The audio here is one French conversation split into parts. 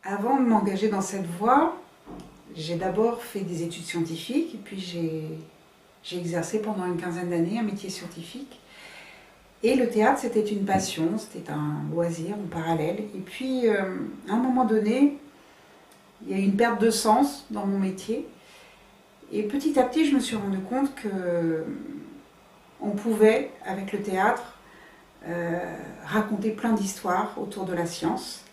Avant de m'engager dans cette voie, j'ai d'abord fait des études scientifiques et puis j'ai exercé pendant une quinzaine d'années un métier scientifique. Et le théâtre, c'était une passion, c'était un loisir en parallèle. Et puis, à un moment donné, il y a eu une perte de sens dans mon métier. Et petit à petit, je me suis rendu compte qu'on pouvait, avec le théâtre, raconter plein d'histoires autour de la science.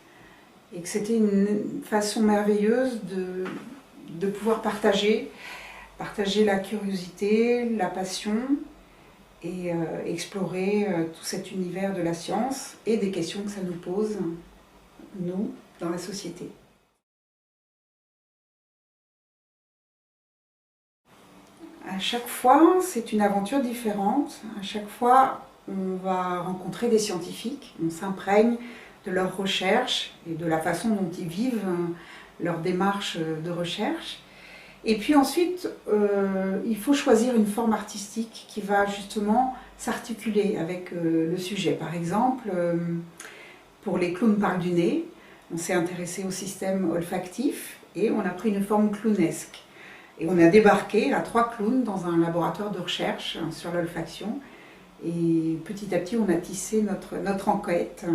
Et que c'était une façon merveilleuse de pouvoir partager la curiosité, la passion et explorer tout cet univers de la science et des questions que ça nous pose, nous, dans la société. À chaque fois, c'est une aventure différente. À chaque fois, on va rencontrer des scientifiques, on s'imprègne de leurs recherches et de la façon dont ils vivent leur démarche de recherche. Et puis ensuite, il faut choisir une forme artistique qui va justement s'articuler avec le sujet. Par exemple, pour Les clowns parlent du nez, on s'est intéressé au système olfactif et on a pris une forme clownesque. Et on a débarqué à 3 clowns dans un laboratoire de recherche sur l'olfaction. Et petit à petit, on a tissé notre enquête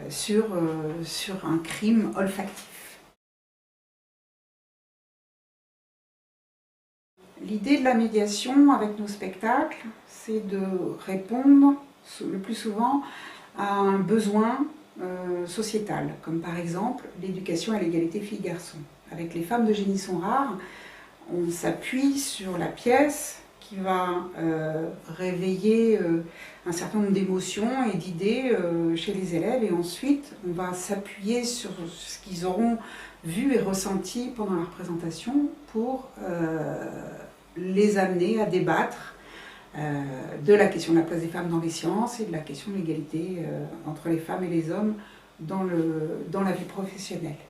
sur un crime olfactif. L'idée de la médiation avec nos spectacles, c'est de répondre le plus souvent à un besoin sociétal, comme par exemple l'éducation à l'égalité filles-garçons. Avec Les femmes de génie sont rares, on s'appuie sur la pièce qui va réveiller un certain nombre d'émotions et d'idées chez les élèves, et ensuite on va s'appuyer sur ce qu'ils auront vu et ressenti pendant la représentation pour les amener à débattre de la question de la place des femmes dans les sciences et de la question de l'égalité entre les femmes et les hommes dans la vie professionnelle.